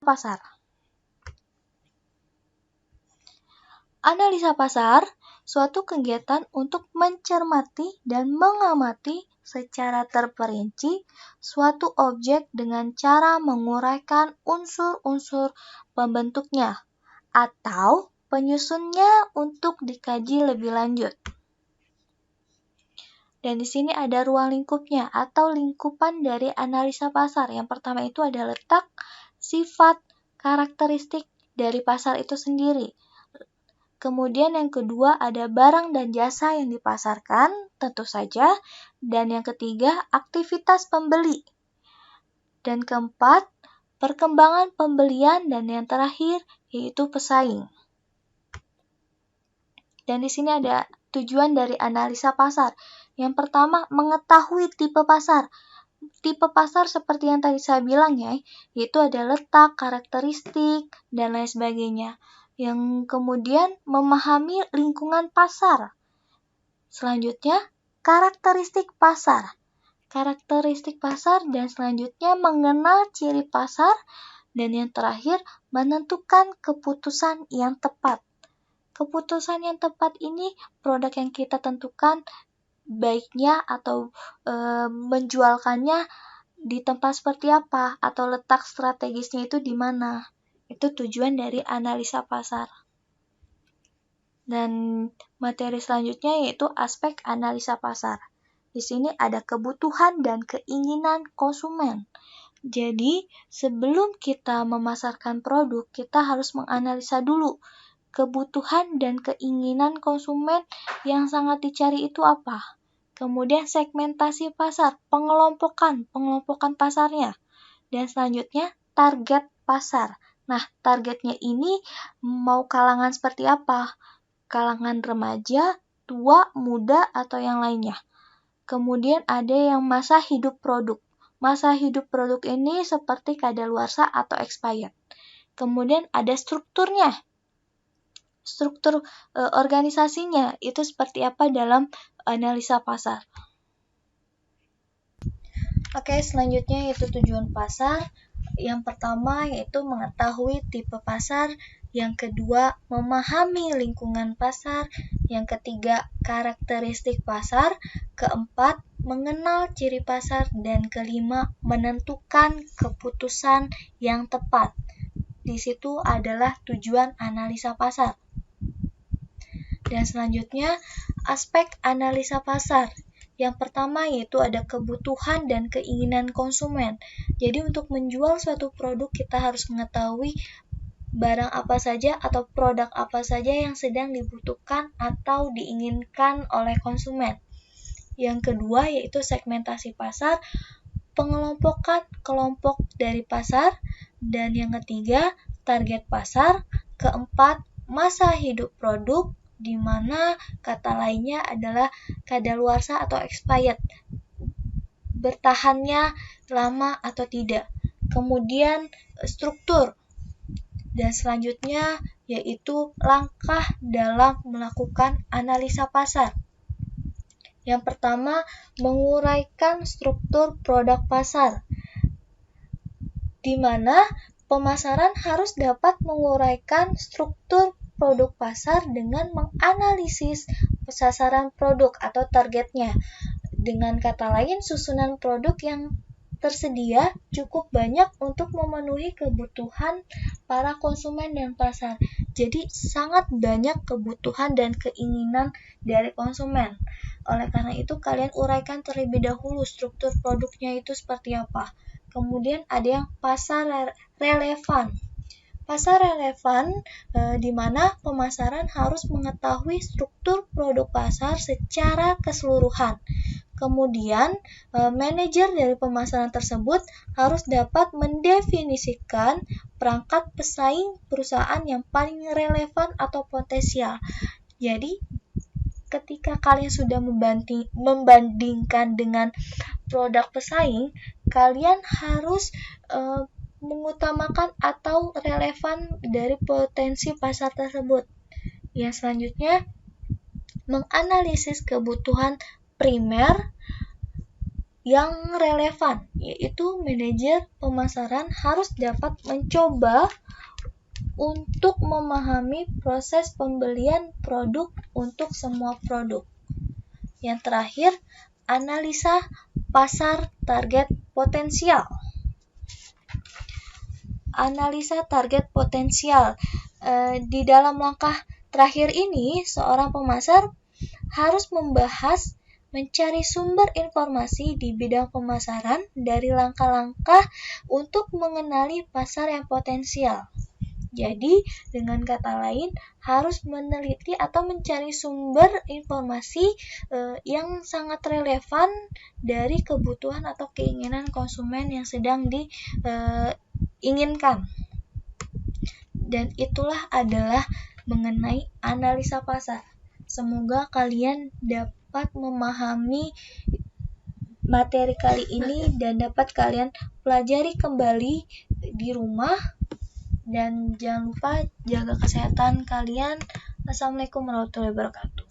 Pasar. Analisa pasar, suatu kegiatan untuk mencermati dan mengamati secara terperinci suatu objek dengan cara menguraikan unsur-unsur pembentuknya atau penyusunnya untuk dikaji lebih lanjut. Dan di sini ada ruang lingkupnya atau lingkupan dari analisa pasar. Yang pertama itu ada letak, sifat, karakteristik dari pasar itu sendiri. Kemudian yang kedua ada barang dan jasa yang dipasarkan, tentu saja. Dan yang ketiga aktivitas pembeli. Dan keempat perkembangan pembelian, dan yang terakhir yaitu pesaing. Dan di sini ada tujuan dari analisa pasar. Yang pertama mengetahui tipe pasar. Tipe pasar seperti yang tadi saya bilang ya, yaitu ada letak, karakteristik, dan lain sebagainya. Yang kemudian memahami lingkungan pasar. Selanjutnya, karakteristik pasar. Karakteristik pasar dan selanjutnya mengenal ciri pasar. Dan yang terakhir, menentukan keputusan yang tepat. Keputusan yang tepat ini produk yang kita tentukan baiknya atau menjualkannya di tempat seperti apa atau letak strategisnya itu di mana. Itu tujuan dari analisa pasar. Dan materi selanjutnya yaitu aspek analisa pasar. Di sini ada kebutuhan dan keinginan konsumen. Jadi, sebelum kita memasarkan produk, kita harus menganalisa dulu kebutuhan dan keinginan konsumen yang sangat dicari itu apa. Kemudian segmentasi pasar, pengelompokan pasarnya. Dan selanjutnya target pasar. Nah, targetnya ini mau kalangan seperti apa? Kalangan remaja, tua, muda, atau yang lainnya. Kemudian ada yang masa hidup produk. Masa hidup produk ini seperti kadaluarsa atau expired. Kemudian ada strukturnya. Struktur organisasinya itu seperti apa dalam analisa pasar. Oke, selanjutnya yaitu tujuan pasar. Yang pertama yaitu mengetahui tipe pasar, yang kedua memahami lingkungan pasar, yang ketiga karakteristik pasar, keempat mengenal ciri pasar, dan kelima menentukan keputusan yang tepat. Di situ adalah tujuan analisa pasar. Dan selanjutnya aspek analisa pasar. Yang pertama yaitu ada kebutuhan dan keinginan konsumen. Jadi untuk menjual suatu produk kita harus mengetahui barang apa saja atau produk apa saja yang sedang dibutuhkan atau diinginkan oleh konsumen. Yang kedua yaitu segmentasi pasar, pengelompokan kelompok dari pasar. Dan yang ketiga target pasar. Keempat masa hidup produk, di mana kata lainnya adalah kadaluarsa atau expired, bertahannya lama atau tidak. Kemudian struktur, dan selanjutnya yaitu langkah dalam melakukan analisa pasar. Yang pertama, menguraikan struktur produk pasar, di mana pemasaran harus dapat menguraikan struktur produk pasar dengan menganalisis sasaran produk atau targetnya. Dengan kata lain, susunan produk yang tersedia cukup banyak untuk memenuhi kebutuhan para konsumen dan pasar. Jadi sangat banyak kebutuhan dan keinginan dari konsumen. Oleh karena itu, kalian uraikan terlebih dahulu struktur produknya itu seperti apa. Kemudian ada yang pasar relevan. Pasar relevan di mana pemasaran harus mengetahui struktur produk pasar secara keseluruhan. Kemudian, manajer dari pemasaran tersebut harus dapat mendefinisikan perangkat pesaing perusahaan yang paling relevan atau potensial. Jadi, ketika kalian sudah membandingkan dengan produk pesaing, kalian harus mengutamakan atau relevan dari potensi pasar tersebut. Yang selanjutnya, menganalisis kebutuhan primer yang relevan, yaitu manajer pemasaran harus dapat mencoba untuk memahami proses pembelian produk untuk semua produk. Yang terakhir, analisa pasar target potensial. Analisa target potensial. Di dalam langkah terakhir ini, seorang pemasar harus membahas mencari sumber informasi di bidang pemasaran dari langkah-langkah untuk mengenali pasar yang potensial. Jadi, dengan kata lain, harus meneliti atau mencari sumber informasi yang sangat relevan dari kebutuhan atau keinginan konsumen yang sedang diinginkan. Dan itulah adalah mengenai analisa pasar. Semoga kalian dapat memahami materi kali ini dan dapat kalian pelajari kembali di rumah. Dan jangan lupa jaga kesehatan kalian. Assalamualaikum warahmatullahi wabarakatuh.